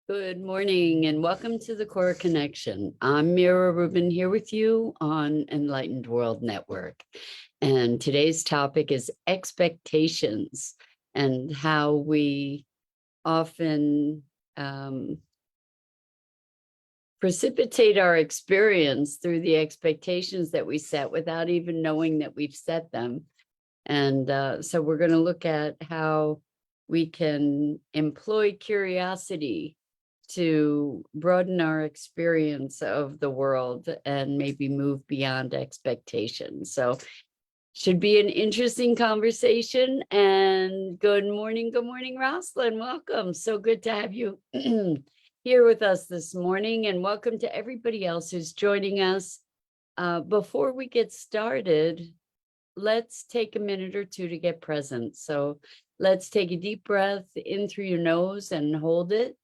Good morning and welcome to the Core Connection. I'm Mira Rubin here with you on Enlightened World Network. And today's topic is expectations and how we often precipitate our experience through the expectations that we set without even knowing that we've set them. And so we're going to look at how we can employ curiosity to broaden our experience of the world and maybe move beyond expectations. So should be an interesting conversation. And good morning, Rosalind. Welcome. So good to have you here with us this morning. And welcome to everybody else who's joining us. Before we get started, let's take a minute or two to get present. So let's take a deep breath in through your nose and hold it.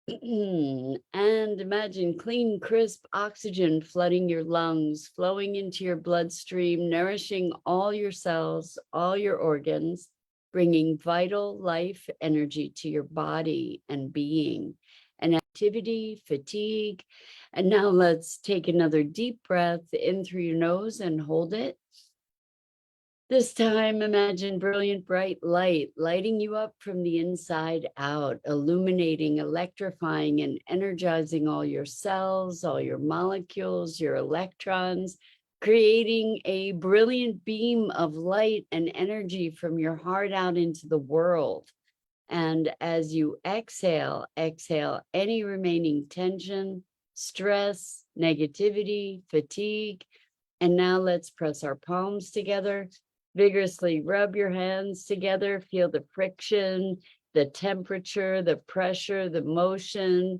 And imagine clean, crisp oxygen flooding your lungs, flowing into your bloodstream, nourishing all your cells, all your organs, bringing vital life energy to your body and being, and activity, fatigue. And now let's take another deep breath in through your nose and hold it. This time, imagine brilliant, bright light lighting you up from the inside out, illuminating, electrifying, and energizing all your cells, all your molecules, your electrons, creating a brilliant beam of light and energy from your heart out into the world. And as you exhale any remaining tension, stress, negativity, fatigue. And now let's press our palms together. Vigorously rub your hands together, feel the friction, the temperature, the pressure, the motion,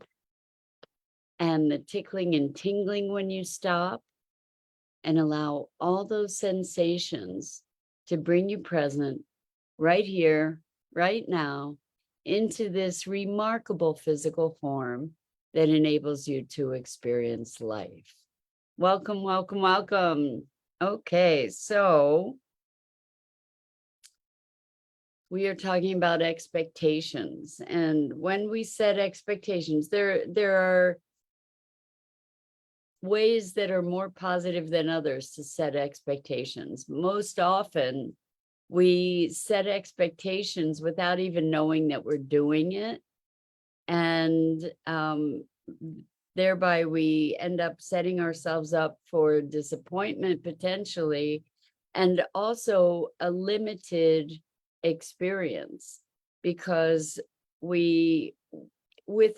and the tickling and tingling when you stop. And allow all those sensations to bring you present right here, right now, into this remarkable physical form that enables you to experience life. Welcome, welcome, welcome. Okay, so we are talking about expectations. And when we set expectations, there are ways that are more positive than others to set expectations. Most often, we set expectations without even knowing that we're doing it. And thereby, we end up setting ourselves up for disappointment potentially, and also a limited experience, because with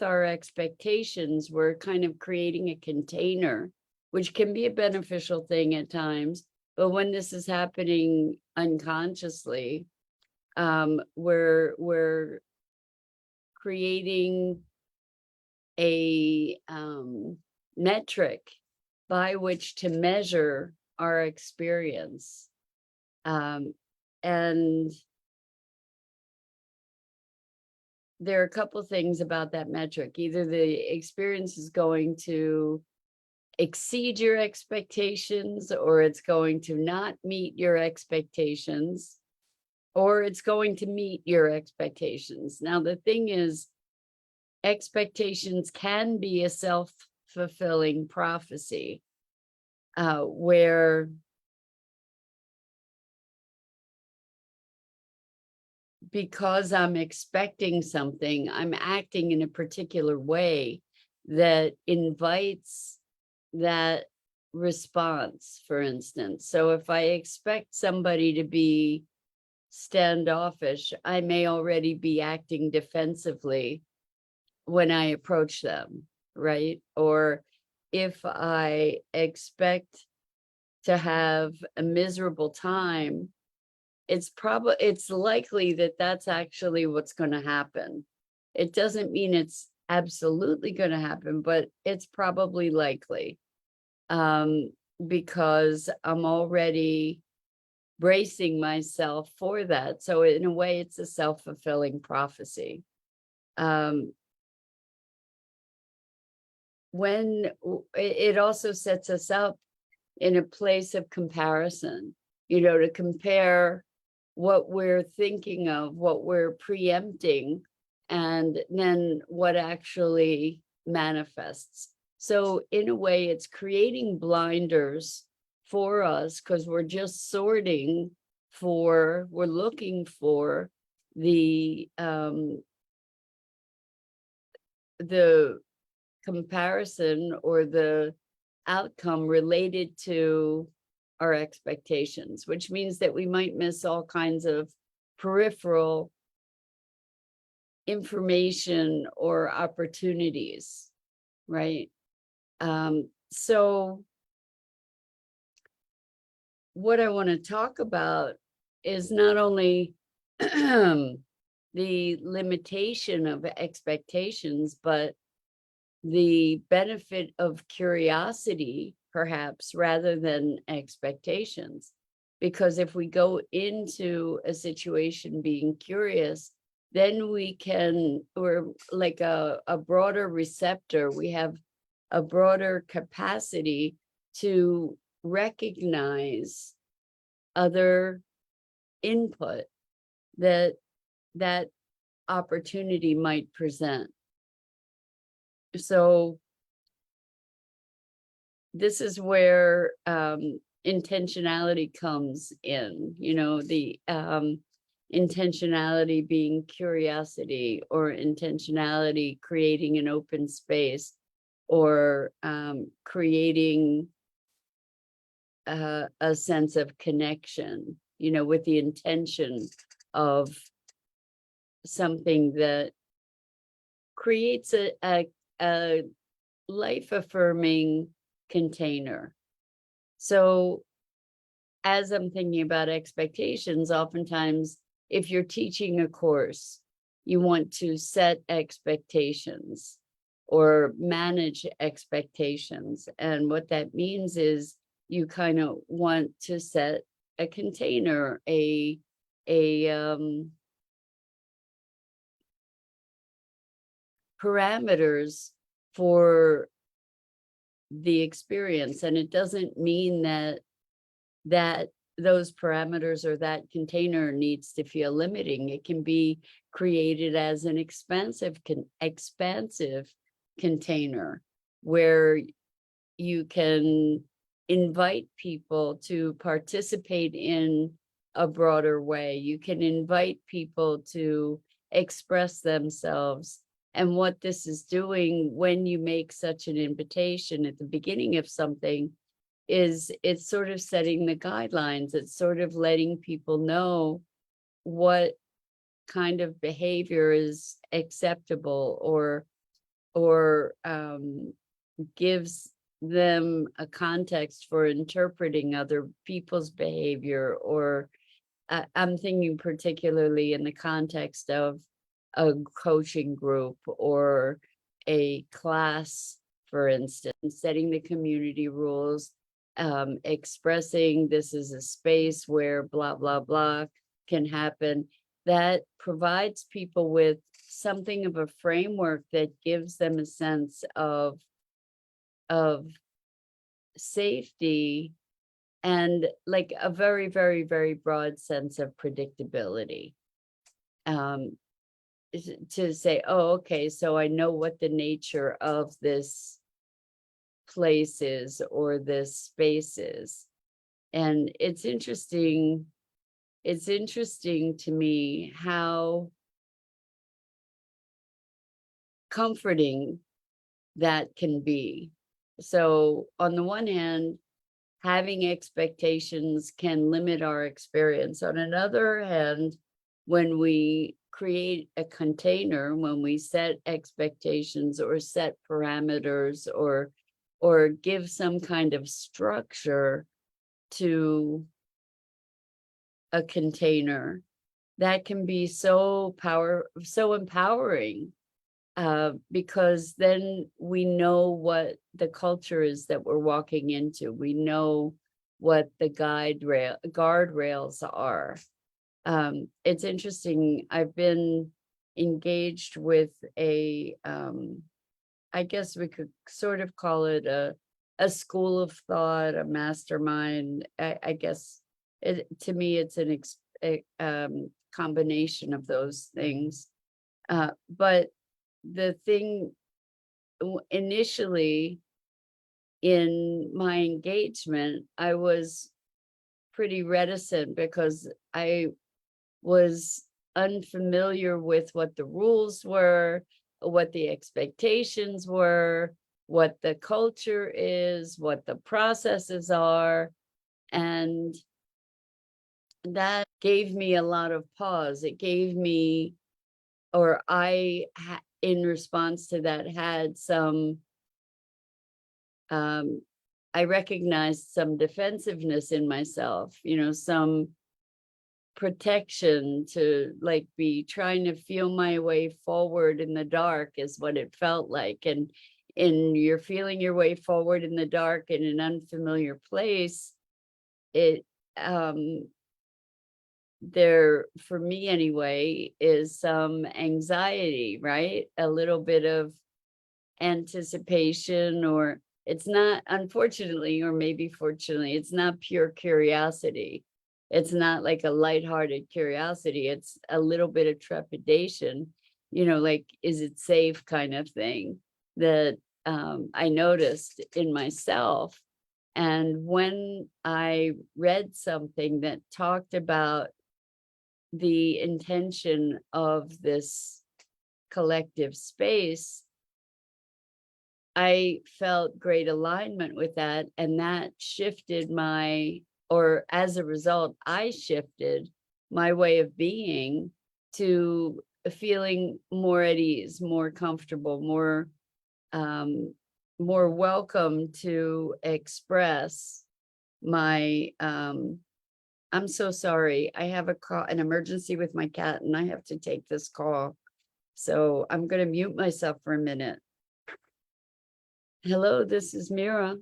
our expectations, we're kind of creating a container, which can be a beneficial thing at times. But when this is happening unconsciously, we're creating a metric by which to measure our experience. And there are a couple of things about that metric. Either the experience is going to exceed your expectations, or it's going to not meet your expectations, or it's going to meet your expectations. Now, the thing is, expectations can be a self-fulfilling prophecy, where because I'm expecting something, I'm acting in a particular way that invites that response, for instance. So if I expect somebody to be standoffish, I may already be acting defensively when I approach them, right? Or if I expect to have a miserable time, it's likely that that's actually what's going to happen. It doesn't mean it's absolutely going to happen, but it's probably likely, because I'm already bracing myself for that. So in a way, it's a self-fulfilling prophecy. When it also sets us up in a place of comparison, to compare what we're thinking of, what we're preempting and then what actually manifests. So in a way, it's creating blinders for us because we're just sorting for, we're looking for the comparison or the outcome related to our expectations, which means that we might miss all kinds of peripheral information or opportunities, right? So what I want to talk about is not only the limitation of expectations, but the benefit of curiosity, perhaps, rather than expectations. Because if we go into a situation being curious, then we're like a broader receptor. We have a broader capacity to recognize other input that opportunity might present. So this is where intentionality comes in, the intentionality being curiosity, or intentionality creating an open space, or creating a sense of connection, with the intention of something that creates a life-affirming container. So as I'm thinking about expectations, oftentimes, if you're teaching a course, you want to set expectations or manage expectations. And what that means is you kind of want to set a container, parameters for the experience. And it doesn't mean that those parameters or that container needs to feel limiting. It can be created as an expansive container where you can invite people to participate in a broader way. You can invite people to express themselves. And what this is doing when you make such an invitation at the beginning of something is it's sort of setting the guidelines. It's sort of letting people know what kind of behavior is acceptable, or gives them a context for interpreting other people's behavior. Or I'm thinking particularly in the context of a coaching group or a class, for instance, setting the community rules, expressing this is a space where blah, blah, blah can happen. That provides people with something of a framework that gives them a sense of safety and like a very, very, very broad sense of predictability. To say, oh, okay, so I know what the nature of this place is or this space is. And it's interesting to me how comforting that can be. So on the one hand, having expectations can limit our experience. On another hand, when we create a container, when we set expectations or set parameters, or give some kind of structure to a container, that can be so empowering, because then we know what the culture is that we're walking into. We know what the guardrails are. It's interesting. I've been engaged with I guess we could sort of call it a school of thought, a mastermind. I guess to me, it's a combination of those things. But the thing initially in my engagement, I was pretty reticent because I was unfamiliar with what the rules were, what the expectations were, what the culture is, what the processes are. And that gave me a lot of pause. It gave me, or in response to that, had some, um, I recognized some defensiveness in myself, some protection to like be trying to feel my way forward in the dark is what it felt like. And you're feeling your way forward in the dark in an unfamiliar place, it there, for me anyway, is some anxiety, right? A little bit of anticipation, or it's not, unfortunately, or maybe fortunately, it's not pure curiosity. It's not like a lighthearted curiosity. It's a little bit of trepidation, like, is it safe kind of thing that I noticed in myself. And when I read something that talked about the intention of this collective space, I felt great alignment with that, and that shifted or as a result, I shifted my way of being to feeling more at ease, more comfortable, um, more welcome to express my, I'm so sorry. I have an emergency with my cat, and I have to take this call. So I'm going to mute myself for a minute. Hello, this is Mira.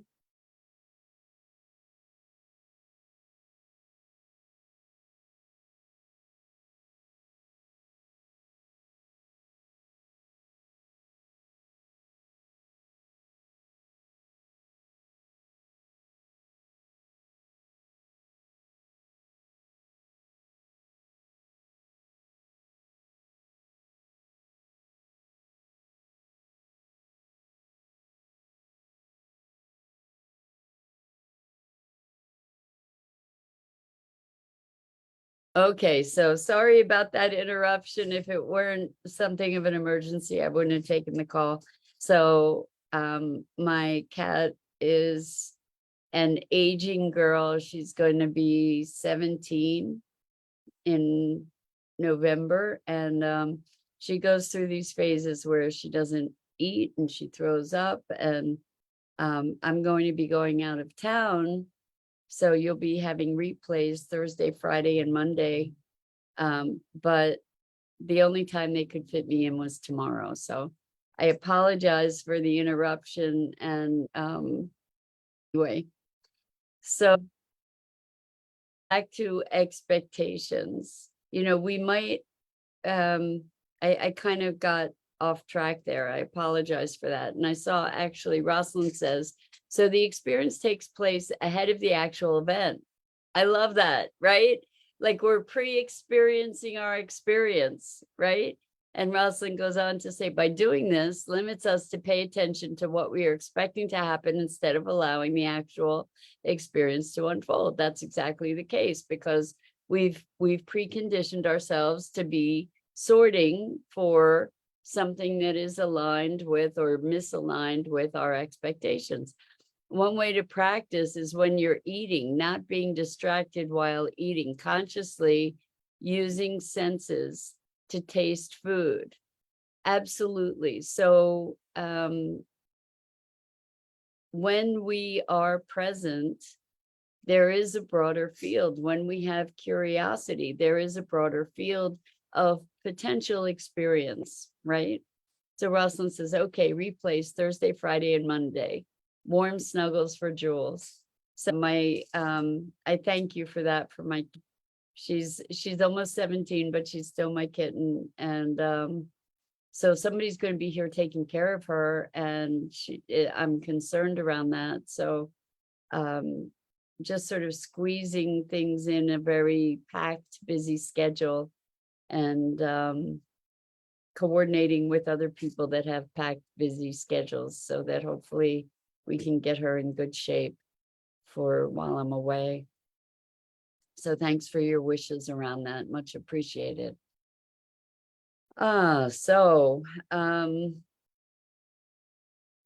Okay, so sorry about that interruption. If it weren't something of an emergency, I wouldn't have taken the call. So my cat is an aging girl. She's going to be 17 in November. And she goes through these phases where she doesn't eat and she throws up. And I'm going to be going out of town. So you'll be having replays Thursday, Friday, and Monday. But the only time they could fit me in was tomorrow. So I apologize for the interruption. And anyway, so back to expectations. We might, I kind of got off track there. I apologize for that. And I saw actually Rosalind says, so the experience takes place ahead of the actual event. I love that, right? Like we're pre-experiencing our experience, right? And Rosalind goes on to say, by doing this, limits us to pay attention to what we are expecting to happen instead of allowing the actual experience to unfold. That's exactly the case, because we've preconditioned ourselves to be sorting for something that is aligned with or misaligned with our expectations. One way to practice is when you're eating, not being distracted while eating, consciously using senses to taste food. Absolutely. So when we are present, there is a broader field. When we have curiosity, there is a broader field of potential experience, right? So Rosalind says, okay, replace Thursday, Friday, and Monday. Warm snuggles for Jules. So I thank you for that. She's almost 17, but she's still my kitten. And so somebody's going to be here taking care of her, and I'm concerned around that. So just sort of squeezing things in a very packed, busy schedule. And coordinating with other people that have packed, busy schedules, so that hopefully we can get her in good shape for while I'm away. So thanks for your wishes around that. Much appreciated.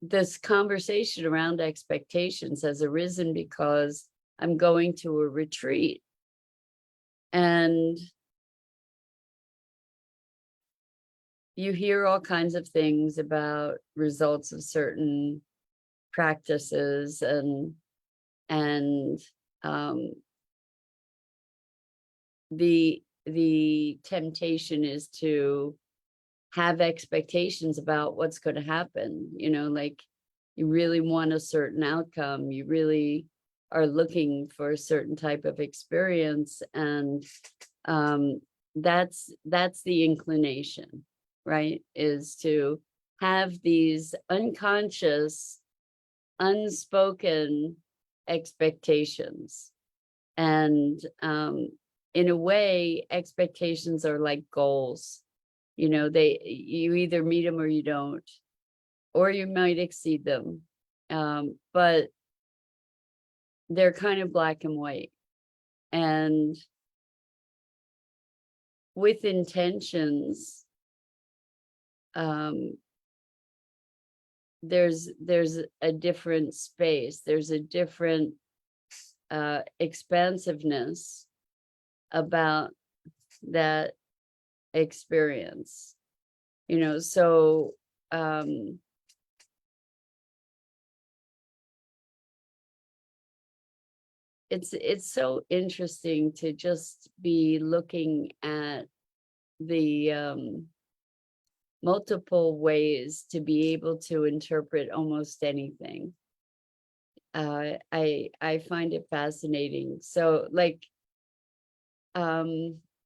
This conversation around expectations has arisen because I'm going to a retreat, and you hear all kinds of things about results of certain practices, and the temptation is to have expectations about what's going to happen. Like, you really want a certain outcome, you really are looking for a certain type of experience, and that's the inclination, right? Is to have these unconscious, unspoken expectations. And in a way, expectations are like goals. You either meet them or you don't, or you might exceed them. But they're kind of black and white. And with intentions, there's a different space, there's a different expansiveness about that experience. So it's so interesting to just be looking at the multiple ways to be able to interpret almost anything. I find it fascinating. So, like,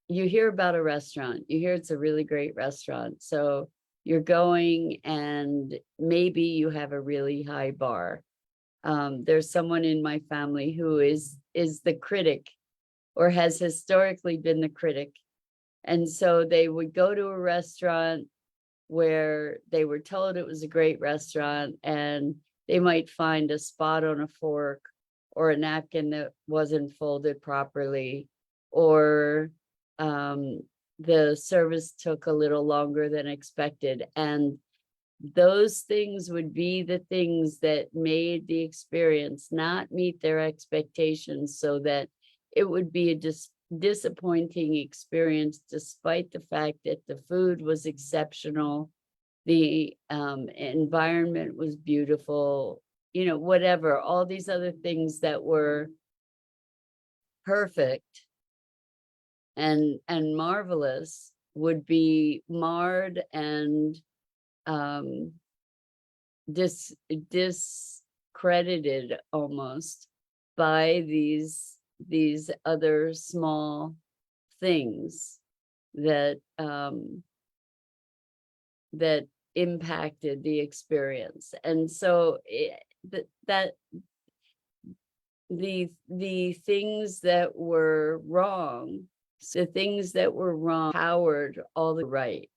you hear about a restaurant, you hear it's a really great restaurant, so you're going, and maybe you have a really high bar. There's someone in my family who is the critic, or has historically been the critic. And so they would go to a restaurant where they were told it was a great restaurant, and they might find a spot on a fork, or a napkin that wasn't folded properly, or the service took a little longer than expected. And those things would be the things that made the experience not meet their expectations, so that it would be a disappointing experience, despite the fact that the food was exceptional, the environment was beautiful, whatever, all these other things that were perfect and marvelous would be marred and discredited almost by these other small things that that impacted the experience. And so the things that were wrong, powered all the right,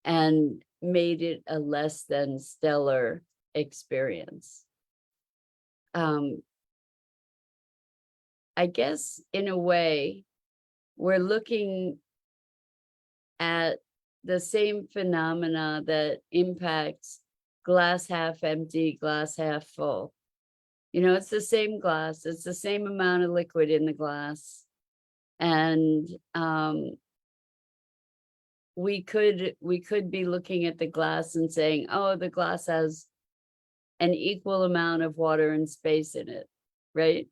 and made it a less than stellar experience. I guess in a way, we're looking at the same phenomena that impacts glass half empty, glass half full. It's the same glass, it's the same amount of liquid in the glass. And we could be looking at the glass and saying, oh, the glass has an equal amount of water and space in it, right?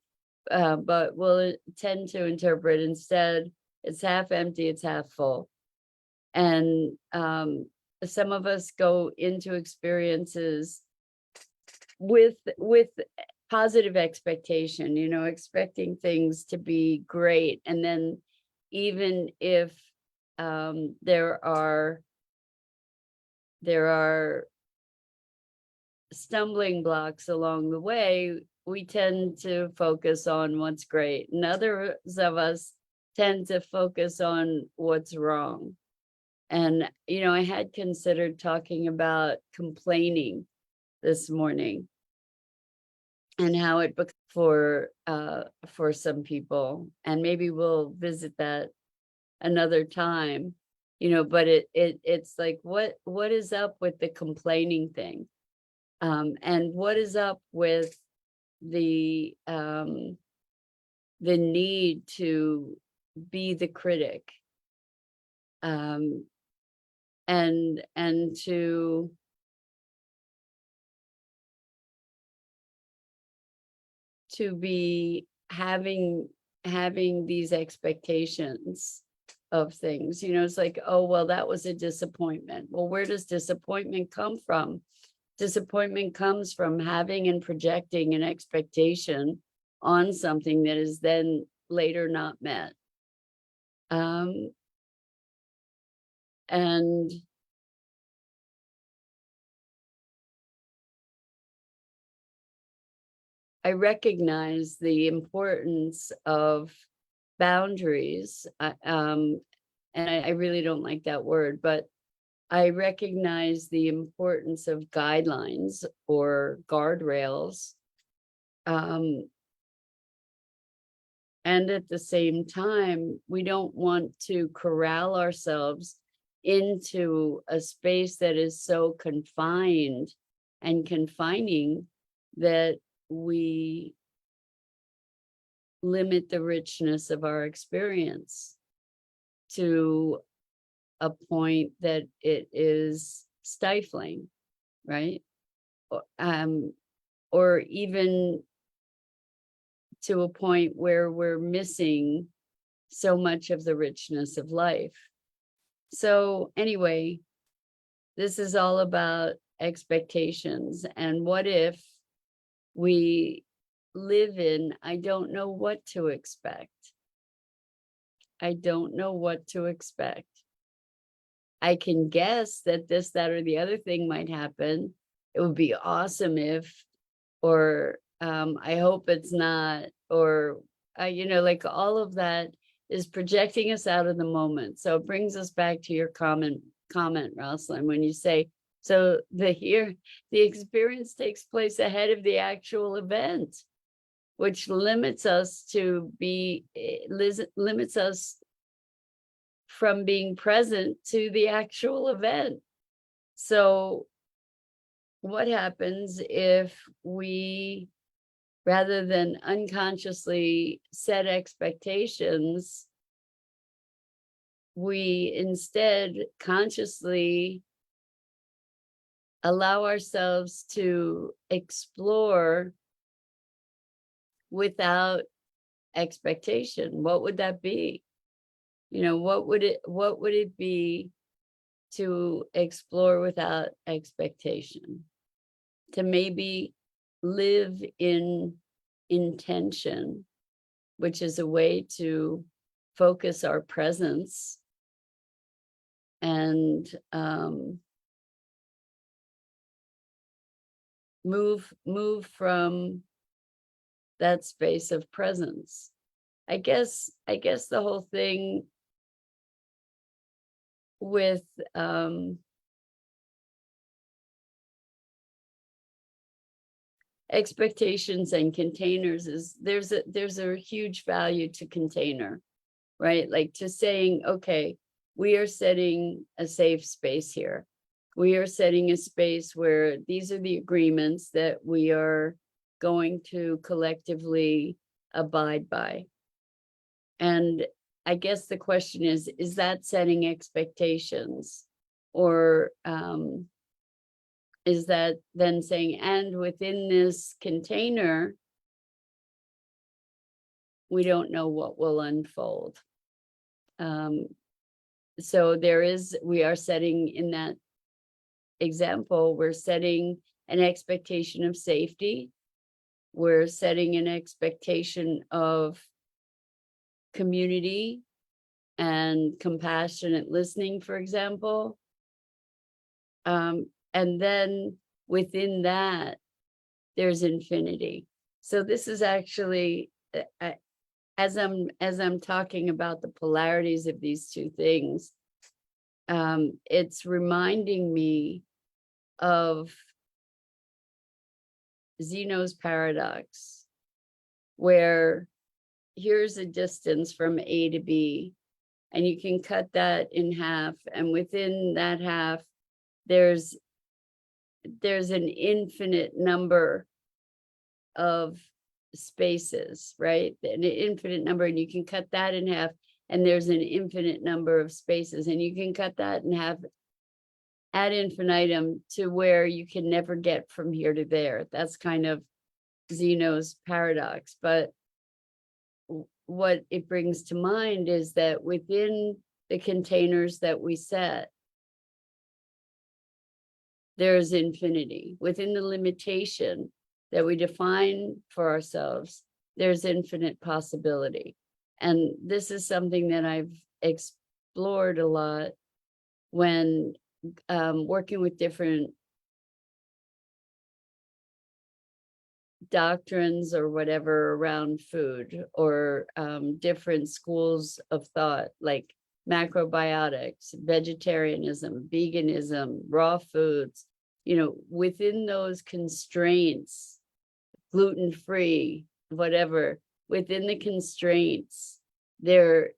But we'll tend to interpret instead, it's half empty, it's half full. And some of us go into experiences with positive expectation, expecting things to be great. And then even if there are stumbling blocks along the way, we tend to focus on what's great, and others of us tend to focus on what's wrong. And, I had considered talking about complaining this morning and how it for some people, and maybe we'll visit that another time, but it's like, what is up with the complaining thing? And what is up with the need to be the critic, um, and to be having these expectations of things. It's like, oh, well, that was a disappointment. Well, where does disappointment come from? Disappointment comes from having and projecting an expectation on something that is then later not met. And I recognize the importance of boundaries, and I really don't like that word, but I recognize the importance of guidelines or guardrails. And at the same time, we don't want to corral ourselves into a space that is so confined and confining that we limit the richness of our experience to a point that it is stifling, right? Or even to a point where we're missing so much of the richness of life. So anyway, this is all about expectations. And what if we live in, I don't know what to expect. I don't know what to expect. I can guess that this, that, or the other thing might happen. It would be awesome if, or I hope it's not, or, like all of that is projecting us out of the moment. So it brings us back to your comment, Rosalind, when you say, so the experience takes place ahead of the actual event, which limits us limits us from being present to the actual event. So what happens if we, rather than unconsciously set expectations, we instead consciously allow ourselves to explore without expectation? What would that be? What would it be to explore without expectation? To maybe live in intention, which is a way to focus our presence and move from that space of presence. I guess the whole thing with expectations and containers is there's a huge value to container, right? Like to saying, okay, we are setting a safe space here. We are setting a space where these are the agreements that we are going to collectively abide by. And I guess the question is that setting expectations? Or is that then saying, and within this container, we don't know what will unfold. So we are setting, in that example, we're setting an expectation of safety. We're setting an expectation of community and compassionate listening, for example. And then within that, there's infinity. So this is actually, as I'm talking about the polarities of these two things, it's reminding me of Zeno's paradox, where here's a distance from A to B, and you can cut that in half, and within that half, there's an infinite number of spaces, right? An infinite number, and you can cut that in half, and there's an infinite number of spaces, and you can cut that in half ad infinitum to where you can never get from here to there. That's kind of Zeno's paradox. But what it brings to mind is that within the containers that we set, there's infinity. Within the limitation that we define for ourselves, there's infinite possibility. And this is something that I've explored a lot when working with different doctrines or whatever around food, or different schools of thought, like macrobiotics, vegetarianism, veganism, raw foods. Within those constraints, gluten-free, whatever, within the constraints, there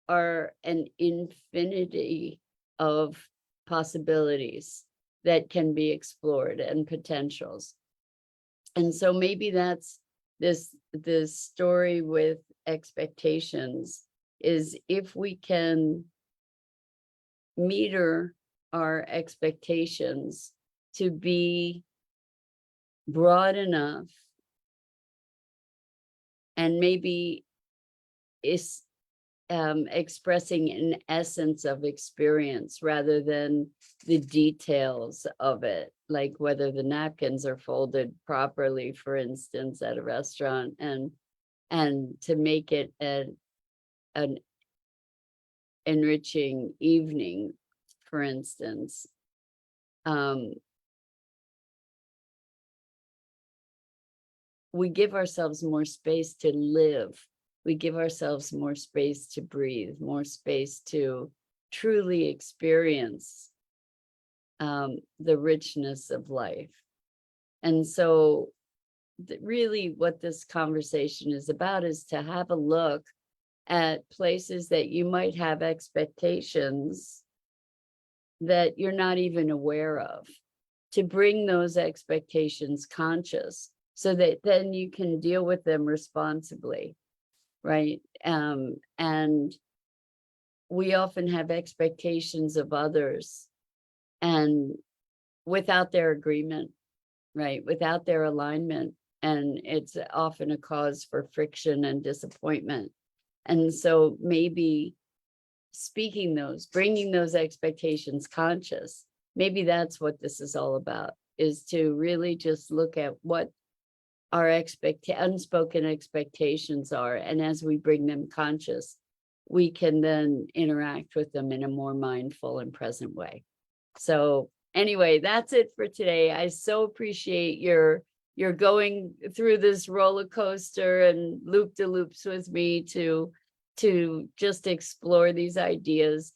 are an infinity of possibilities that can be explored and potentials. And so maybe that's this story with expectations, is if we can meter our expectations to be broad enough, and maybe is expressing an essence of experience rather than the details of it, like whether the napkins are folded properly, for instance, at a restaurant, and to make it an enriching evening, for instance. We give ourselves more space to live. We give ourselves more space to breathe, more space to truly experience the richness of life. And so really what this conversation is about is to have a look at places that you might have expectations that you're not even aware of, to bring those expectations conscious, so that then you can deal with them responsibly. Right. And we often have expectations of others, and without their agreement, right, without their alignment, and it's often a cause for friction and disappointment. And so maybe bringing those expectations conscious, maybe that's what this is all about, is to really just look at what our unspoken expectations are, and as we bring them conscious, we can then interact with them in a more mindful and present way. So anyway, that's it for today. I so appreciate your going through this roller coaster and loop-de-loops with me to just explore these ideas.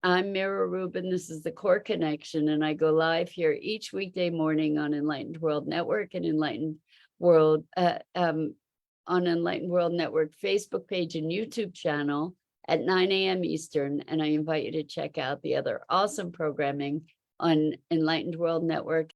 I'm Mira Rubin. This is the Core Connection, and I go live here each weekday morning on Enlightened World Network and Enlightened World on Enlightened World Network Facebook page and YouTube channel at 9 a.m. Eastern. And I invite you to check out the other awesome programming on Enlightened World Network